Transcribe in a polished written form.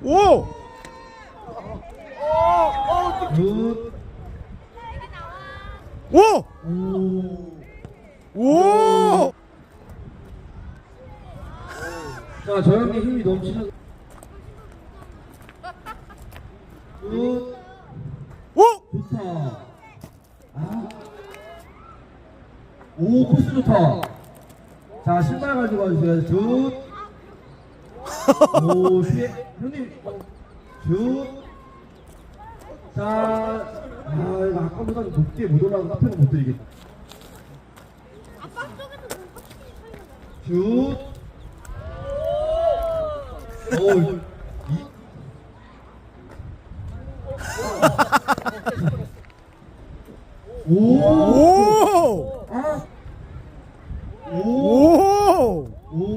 오! 굿. 오! 오. 오! 자, 저 형님 힘이 넘치는. 굿. 오! 좋다. 아. 오, 코스 좋다. 자, 신발 가지고 와주세요. 굿. 오, 형님. 굿. 자, 이거 아까보다 높게 못 올라가서 카페는 못 드리겠다. 슛. 오, 오!